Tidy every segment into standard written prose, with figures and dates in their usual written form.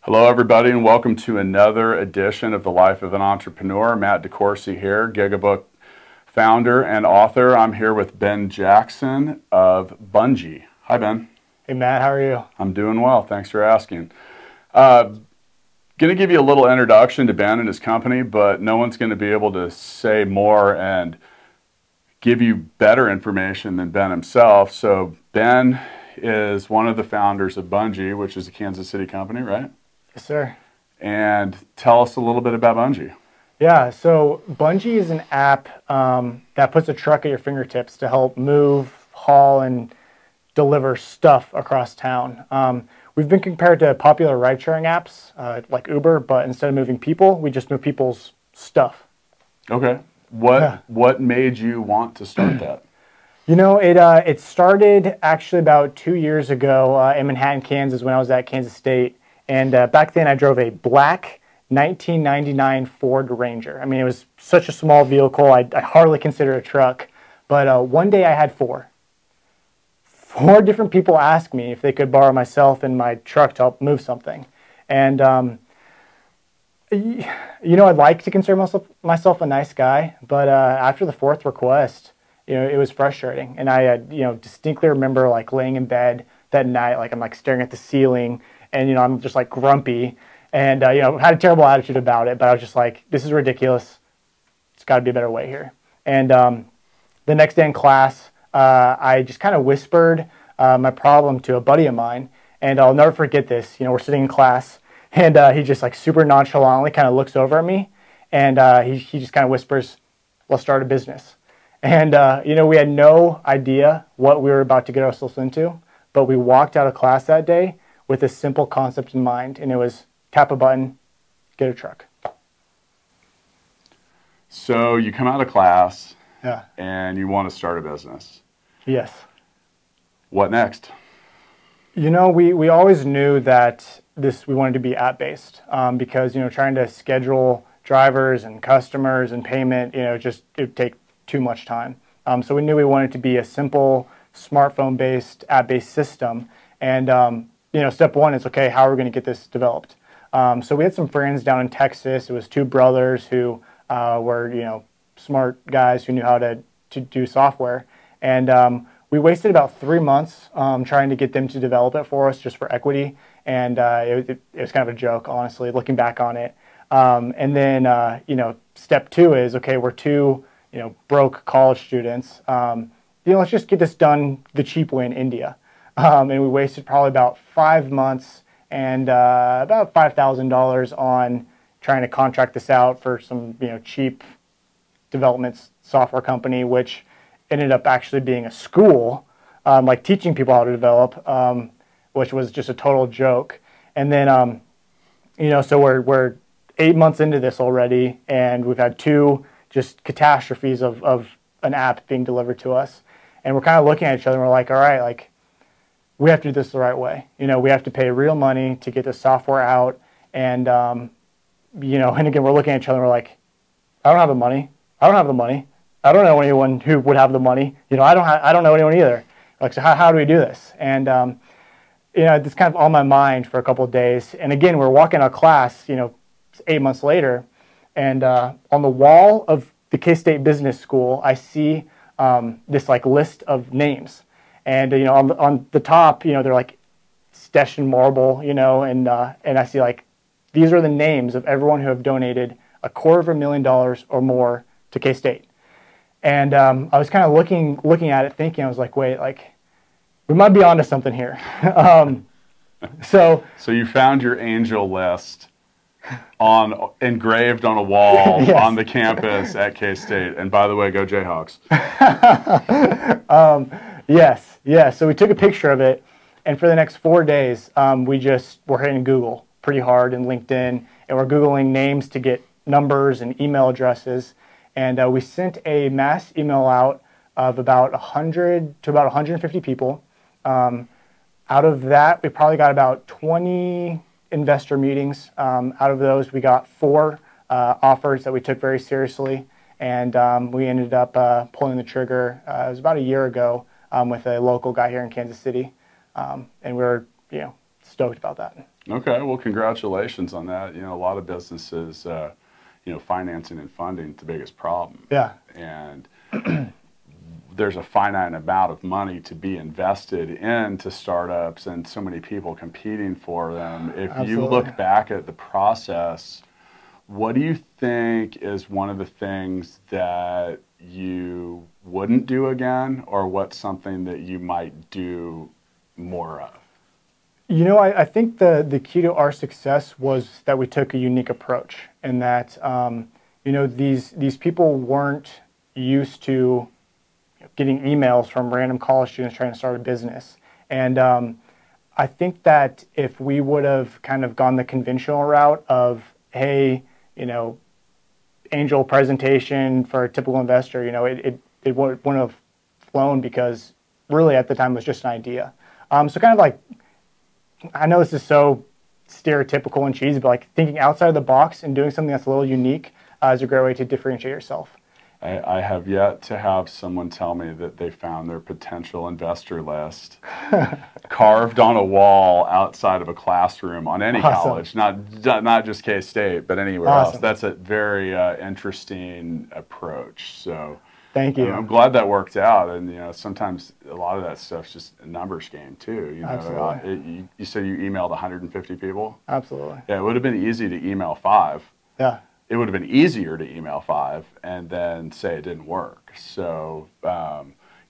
Hello, everybody, and welcome to another edition of The Life of an Entrepreneur. Matt DeCoursey here, Gigabook founder and author. I'm here with Ben Jackson of Bungii. Hi, Ben. Hey, Matt. How are you? I'm doing well. Thanks for asking. Going to give you a little introduction to Ben and his company, but no one's going to be able to say more and give you better information than Ben himself. So Ben is one of the founders of Bungii, which is a Kansas City company, right? Yes, sir. And tell us a little bit about Bungii. Yeah, so Bungii is an app that puts a truck at your fingertips to help move, haul, and deliver stuff across town. We've been compared to popular ride-sharing apps like Uber, but instead of moving people, we just move people's stuff. Okay. What made you want to start that? You know, it started actually about 2 years ago in Manhattan, Kansas, when I was at Kansas State. And back then I drove a black 1999 Ford Ranger. I mean, it was such a small vehicle, I hardly consider it a truck. But one day I had four different people asked me if they could borrow myself and my truck to help move something. And, you know, I'd like to consider myself a nice guy, but after the fourth request, you know, it was frustrating. And I, distinctly remember like laying in bed that night, like I'm like staring at the ceiling, and, you know, I'm just like grumpy and, had a terrible attitude about it, but I was just like, this is ridiculous. It's got to be a better way here. And the next day in class, I just kind of whispered my problem to a buddy of mine, and I'll never forget this. You know, we're sitting in class, and he just like super nonchalantly kind of looks over at me, and he just kind of whispers, "Let's start a business." And, we had no idea what we were about to get ourselves into, but we walked out of class that day with a simple concept in mind, and it was tap a button, get a truck. So you come out of class, yeah, and you want to start a business. Yes. What next? You know, we always knew that we wanted to be app-based because, trying to schedule drivers and customers and payment, it would take too much time. So we knew we wanted to be a simple, smartphone-based, app-based system. And, step one is, okay, how are we going to get this developed? So we had some friends down in Texas. It was two brothers who were, smart guys who knew how to do software. And we wasted about 3 months trying to get them to develop it for us just for equity. And it was kind of a joke, honestly, looking back on it. And then, step two is, okay, we're two, broke college students. Let's just get this done the cheap way in India. And we wasted probably about 5 months and about $5,000 on trying to contract this out for some, cheap development software company, which ended up actually being a school, like teaching people how to develop, which was just a total joke. And then, so we're 8 months into this already, and we've had two just catastrophes of an app being delivered to us. And we're kind of looking at each other and we're like, all right, like, we have to do this the right way. We have to pay real money to get the software out. And, and again, we're looking at each other and we're like, I don't have the money. I don't have the money. I don't know anyone who would have the money. I don't know anyone either. Like, so how do we do this? And, it's kind of on my mind for a couple of days. And again, we're walking out of class, 8 months later, and on the wall of the K-State Business School, I see this like list of names. And, on the top, they're like stashed in marble, and I see like, these are the names of everyone who have donated $250,000 or more to K-State. And I was kind of looking at it thinking, I was like, wait, like, we might be onto something here. So you found your angel list engraved on a wall yes. on the campus at K-State. And by the way, go Jayhawks. Yes. So we took a picture of it, and for the next 4 days, we're hitting Google pretty hard and LinkedIn, and we're Googling names to get numbers and email addresses. And we sent a mass email out of about 100 to about 150 people. Out of that, we probably got about 20 investor meetings. Out of those, we got 4 offers that we took very seriously, and we ended up pulling the trigger. It was about a year ago with a local guy here in Kansas City, and we were stoked about that. Okay, well, congratulations on that. You know, a lot of businesses, you know, financing and funding is the biggest problem. Yeah. And there's a finite amount of money to be invested into startups and so many people competing for them. If Absolutely. you look back at the process, what do you think is one of the things that you wouldn't do again, or what's something that you might do more of? You know, I think the key to our success was that we took a unique approach, and that you know, these people weren't used to getting emails from random college students trying to start a business. And I think that if we would have kind of gone the conventional route of, hey, you know, angel presentation for a typical investor, you know, it wouldn't have flown, because really at the time it was just an idea. So kind of like, I know this is so stereotypical and cheesy, but like thinking outside of the box and doing something that's a little unique is a great way to differentiate yourself. I have yet to have someone tell me that they found their potential investor list carved on a wall outside of a classroom on any college, not just K-State, but anywhere else. That's a very interesting approach. So thank you. I'm glad that worked out. And you know, sometimes a lot of that stuff's just a numbers game too. You know, Absolutely. You said you emailed 150 people. Absolutely. Yeah, it would have been easy to email 5. Yeah. It would have been easier to email 5 and then say it didn't work. So, you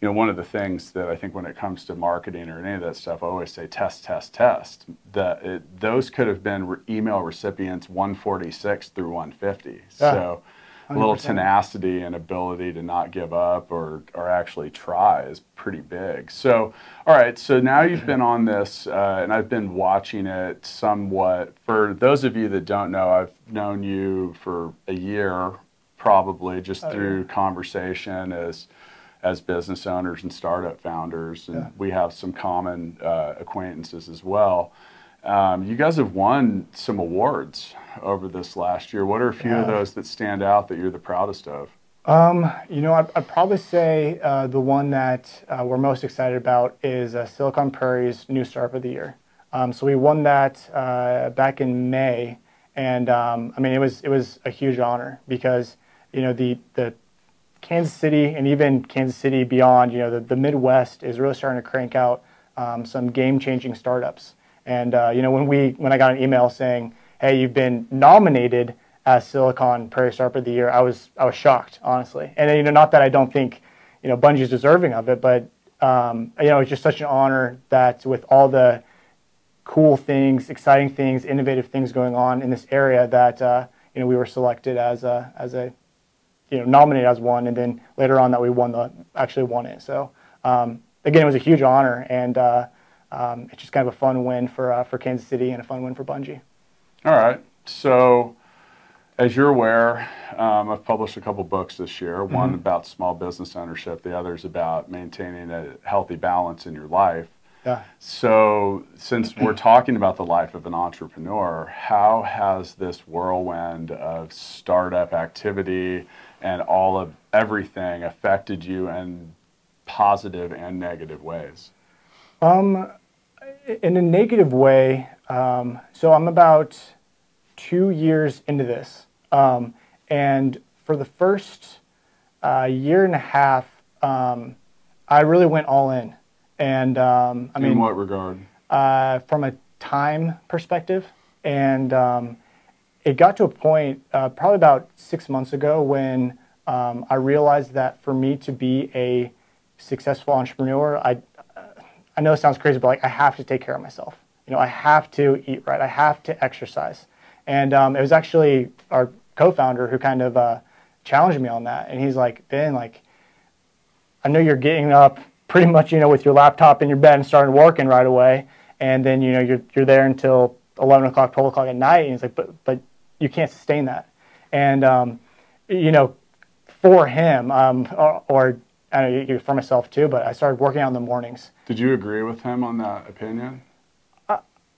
know, one of the things that I think when it comes to marketing or any of that stuff, I always say test, test, test. Those could have been email recipients 146 through 150. Yeah. So 100%. A little tenacity and ability to not give up or actually try is pretty big. So, all right, so now you've been on this, and I've been watching it somewhat. For those of you that don't know, I've known you for a year, probably, just through conversation as business owners and startup founders, and we have some common acquaintances as well. You guys have won some awards over this last year. What are a few of those that stand out that you're the proudest of? You know, I'd probably say the one that we're most excited about is Silicon Prairie's New Startup of the Year. So we won that back in May, and I mean, it was a huge honor, because you know, the Kansas City and even Kansas City beyond, you know, the Midwest is really starting to crank out some game-changing startups. And you know, when I got an email saying, "Hey, you've been nominated as Silicon Prairie Startup of the Year," I was shocked, honestly. And you know, not that I don't think, you know, Bungie's deserving of it, but you know, it's just such an honor that with all the cool things, exciting things, innovative things going on in this area, that you know, we were selected as a you know, nominated as one, and then later on that we actually won it. So again, it was a huge honor, and it's just kind of a fun win for Kansas City and a fun win for Bungii. All right. So, as you're aware, I've published a couple books this year. One about small business ownership. The other is about maintaining a healthy balance in your life. Yeah. So, since we're talking about the life of an entrepreneur, how has this whirlwind of startup activity and all of everything affected you in positive and negative ways? In a negative way, so I'm about 2 years into this, and for the first year and a half, I really went all in. And I mean, in what regard? From a time perspective, and it got to a point probably about 6 months ago when I realized that for me to be a successful entrepreneur, I know it sounds crazy, but like, I have to take care of myself. You know, I have to eat right. I have to exercise. And it was actually our co-founder who kind of challenged me on that. And he's like, "Ben, like, I know you're getting up pretty much, you know, with your laptop in your bed and starting working right away, and then, you know, you're there until 11 o'clock, 12 o'clock at night." And he's like, but you can't sustain that. And you know, for him, or I know for myself too, but I started working out in the mornings. Did you agree with him on that opinion?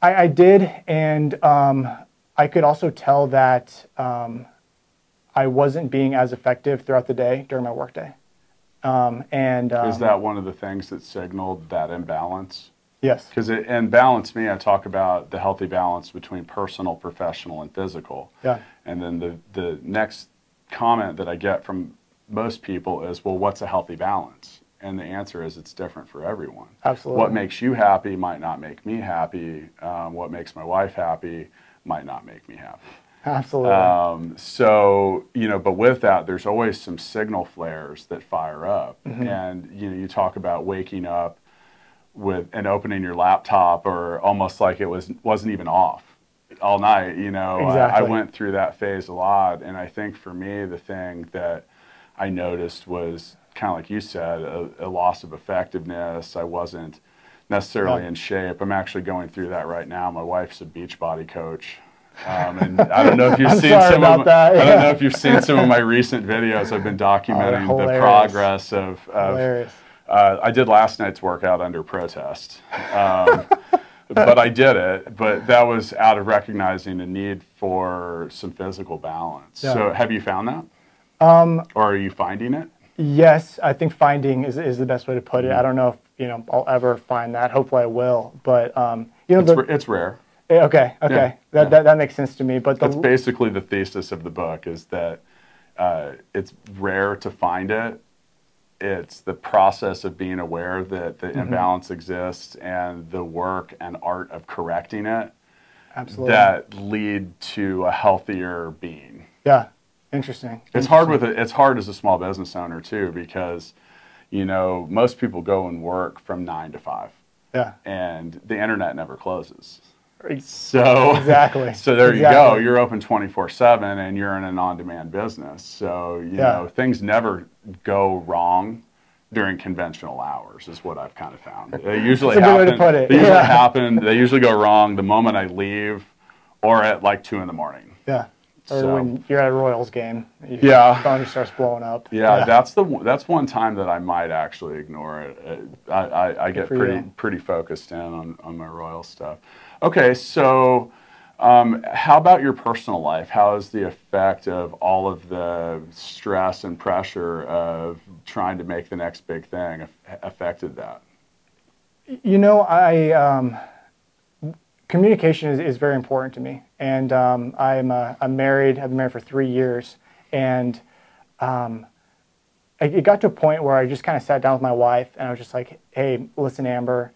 I did, and I could also tell that I wasn't being as effective throughout the day during my workday. Is that one of the things that signaled that imbalance? Yes. Because in Balance Me, I talk about the healthy balance between personal, professional, and physical. Yeah. And then the next comment that I get from most people is, well, what's a healthy balance? And the answer is it's different for everyone. Absolutely. What makes you happy might not make me happy. What makes my wife happy might not make me happy. Absolutely. So, but with that, there's always some signal flares that fire up. And, you talk about waking up and opening your laptop, or almost like it wasn't even off all night. Exactly. I went through that phase a lot. And I think for me, the thing that I noticed was kind of like you said, a loss of effectiveness. I wasn't necessarily in shape. I'm actually going through that right now. My wife's a Beachbody coach. And I don't know if you've seen some of I don't know if you've seen some of my recent videos. I've been documenting the progress of I did last night's workout under protest. But I did it. But that was out of recognizing the need for some physical balance. Yeah. So have you found that? Or are you finding it? Yes, I think finding is the best way to put it. I don't know if I'll ever find that. Hopefully I will. But it's rare. Okay. Yeah. That makes sense to me. But that's basically the thesis of the book, is that it's rare to find it. It's the process of being aware that the imbalance exists, and the work and art of correcting it that lead to a healthier being. Yeah, interesting. It's hard it's hard as a small business owner too, because most people go and work from 9 to 5. Yeah, and the internet never closes. So exactly. So there you go. You're open 24/7, and you're in an on-demand business. So you know things never go wrong during conventional hours, is what I've kind of found. They usually happen. Way to put it. They usually happen. They usually go wrong the moment I leave, or at like 2 in the morning. Yeah. Or when you're at a Royals game, your phone just starts blowing up. Yeah, that's one time that I might actually ignore it. I get pretty focused in on my Royals stuff. Okay, so how about your personal life? How has the effect of all of the stress and pressure of trying to make the next big thing affected that? Communication is very important to me, and I'm married. I've been married for 3 years, and it got to a point where I just kind of sat down with my wife, and I was just like, "Hey, listen, Amber.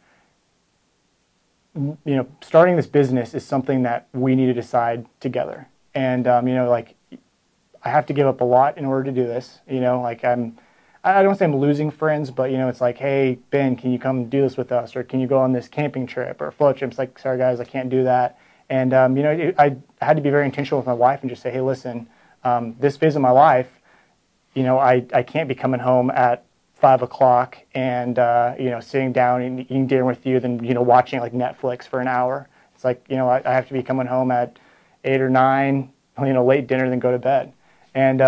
Starting this business is something that we need to decide together, and like I have to give up a lot in order to do this. I don't say I'm losing friends, but it's like, hey, Ben, can you come do this with us? Or can you go on this camping trip or float trip? It's like, sorry guys, I can't do that. And I had to be very intentional with my wife and just say, hey, listen, this phase of my life, I can't be coming home at 5 o'clock and sitting down and eating dinner with you, then watching like Netflix for an hour. It's like I have to be coming home at 8 or 9, late dinner, then go to bed. And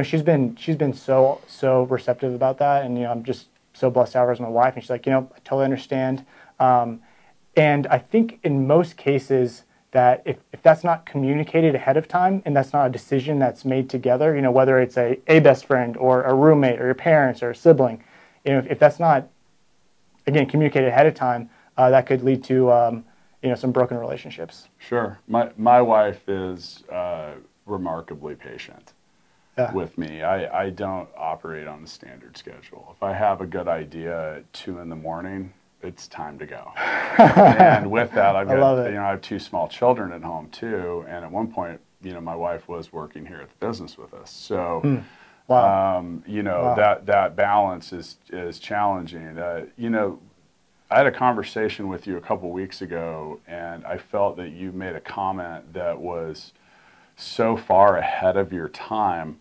she's been so receptive about that, and I'm just so blessed to have her as my wife. And she's like, I totally understand. And I think in most cases that if that's not communicated ahead of time, and that's not a decision that's made together, whether it's a best friend or a roommate or your parents or a sibling, if that's not again communicated ahead of time, that could lead to some broken relationships. Sure, my wife is remarkably patient. With me. I don't operate on a standard schedule. If I have a good idea at 2 in the morning, it's time to go. And with that, I have 2 small children at home too. And at one point, my wife was working here at the business with us. So, that balance is challenging. I had a conversation with you a couple weeks ago, and I felt that you made a comment that was so far ahead of your time,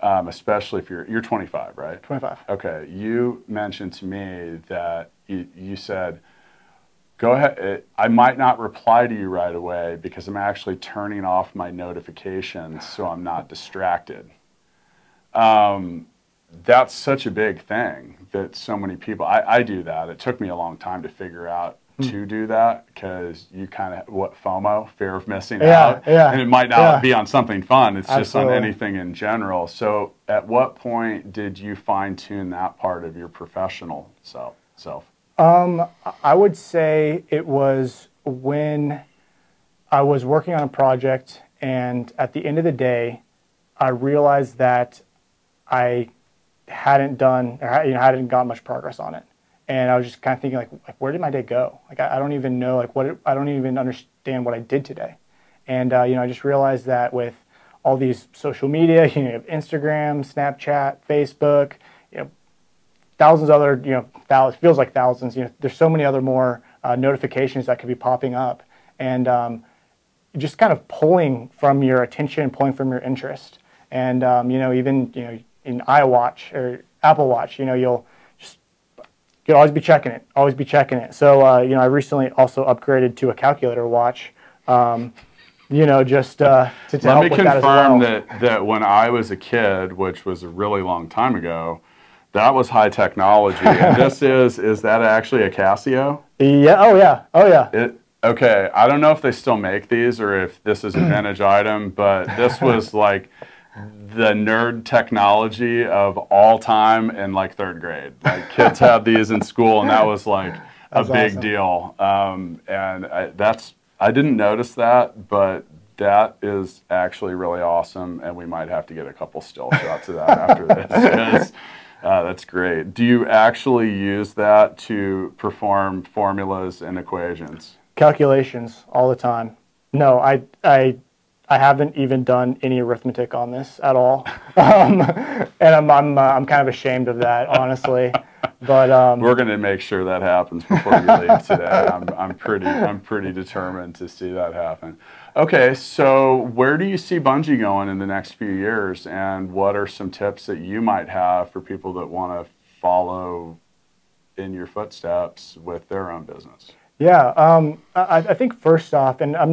especially if you're 25, right? 25. Okay. You mentioned to me that you said, go ahead. I might not reply to you right away because I'm actually turning off my notifications so I'm not distracted. That's such a big thing that so many people, I do that. It took me a long time to figure out to do that, because you kind of FOMO, fear of missing out, and it might not be on something fun. It's just on anything in general. So at what point did you fine tune that part of your professional self? I would say it was when I was working on a project, and at the end of the day, I realized that I hadn't done, or hadn't got much progress on it, and I was just kind of thinking, like where did my day go? Like I don't even know, like I don't even understand what I did today, and I just realized that with all these social media, you have Instagram, Snapchat, Facebook, thousands of other, it feels like thousands. There's so many other more notifications that could be popping up, and just kind of pulling from your attention, pulling from your interest. And even in iWatch or Apple Watch, you'll always be checking it, always be checking it. So I recently also upgraded to a calculator watch. Just to help with that as well. Let me confirm that when I was a kid, which was a really long time ago, that was high technology. And this is that actually a Casio? Yeah. Oh yeah. Oh yeah. Okay. I don't know if they still make these or if this is a vintage item, but this was like the nerd technology of all time in like third grade. Like kids had these in school, and that was like a big awesome. deal. I didn't notice that, but that is actually really awesome, and we might have to get a couple still shots of that after this, because that's great. Do you actually use that to perform formulas and equations? Calculations all the time. No, I haven't even done any arithmetic on this at all, and I'm kind of ashamed of that, honestly. But we're going to make sure that happens before you leave today. I'm pretty determined to see that happen. Okay, so where do you see Bungii going in the next few years, and what are some tips that you might have for people that want to follow in your footsteps with their own business? Yeah, I think first off, and I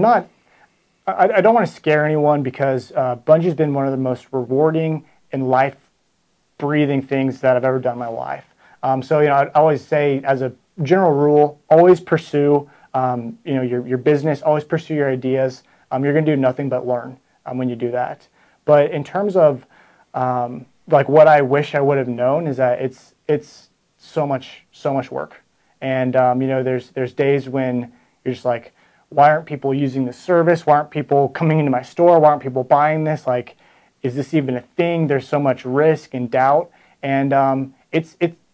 don't want to scare anyone, because Bungee's been one of the most rewarding and life-breathing things that I've ever done in my life. So I always say, as a general rule, always pursue your business, always pursue your ideas. You're going to do nothing but learn when you do that. But in terms of like what I wish I would have known, is that it's so much work, and there's days when you're just like, why aren't people using this service? Why aren't people coming into my store? Why aren't people buying this? Like, is this even a thing? There's so much risk and doubt, and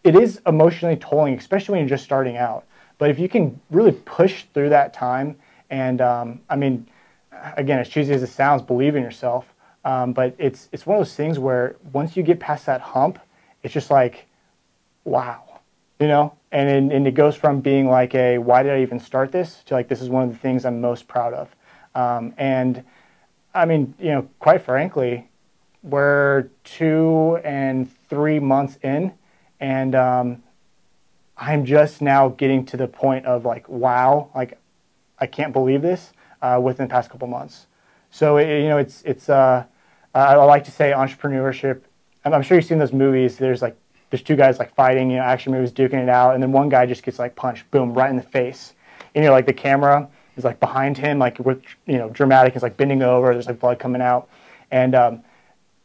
it is emotionally tolling, especially when you're just starting out. But if you can really push through that time, and again, as cheesy as it sounds, believe in yourself. But it's one of those things where once you get past that hump, it's just like, wow, and it goes from being like a why did I even start this to like, this is one of the things I'm most proud of. And quite frankly, we're 2 and 3 months in, and I'm just now getting to the point of like, wow, like I can't believe this within the past couple months. So I like to say entrepreneurship. I'm sure you've seen those movies. There's 2 guys like fighting, action movies, duking it out, and then one guy just gets like punched, boom, right in the face. And like the camera is like behind him, like with dramatic. It's like bending over. There's like blood coming out, and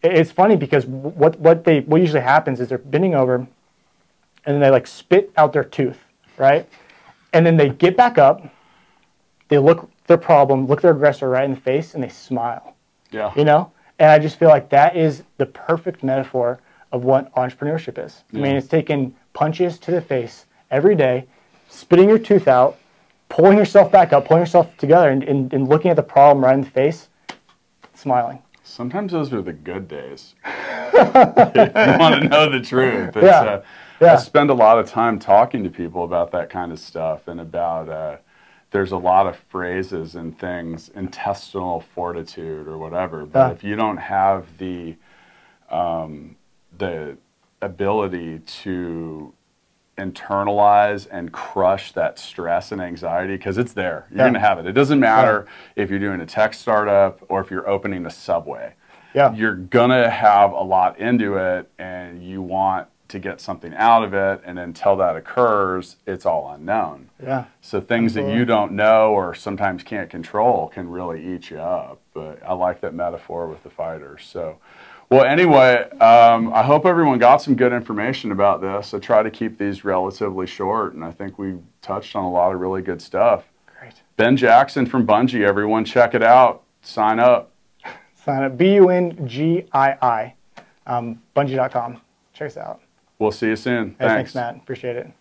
it's funny because what usually happens is they're bending over, and then they like spit out their tooth, right? And then they get back up, they look their problem, look their aggressor right in the face, and they smile. Yeah. And I just feel like that is the perfect metaphor of what entrepreneurship is. Yeah. I mean, it's taking punches to the face every day, spitting your tooth out, pulling yourself back up, pulling yourself together, and looking at the problem right in the face, smiling. Sometimes those are the good days. If you want to know the truth. Yeah. I spend a lot of time talking to people about that kind of stuff, and about there's a lot of phrases and things, intestinal fortitude or whatever, but if you don't have the ability to internalize and crush that stress and anxiety, because it's there. You're going to have it. It doesn't matter if you're doing a tech startup or if you're opening a Subway. Yeah. You're going to have a lot into it, and you want to get something out of it, and until that occurs, it's all unknown. Yeah. So things that you don't know or sometimes can't control can really eat you up. But I like that metaphor with the fighters. So, Well, anyway, I hope everyone got some good information about this. I try to keep these relatively short, and I think we touched on a lot of really good stuff. Great. Ben Jackson from Bungii, everyone, check it out. Sign up. Sign up, Bungii, Bungii.com. Check us out. We'll see you soon. Hey, thanks, Matt. Appreciate it.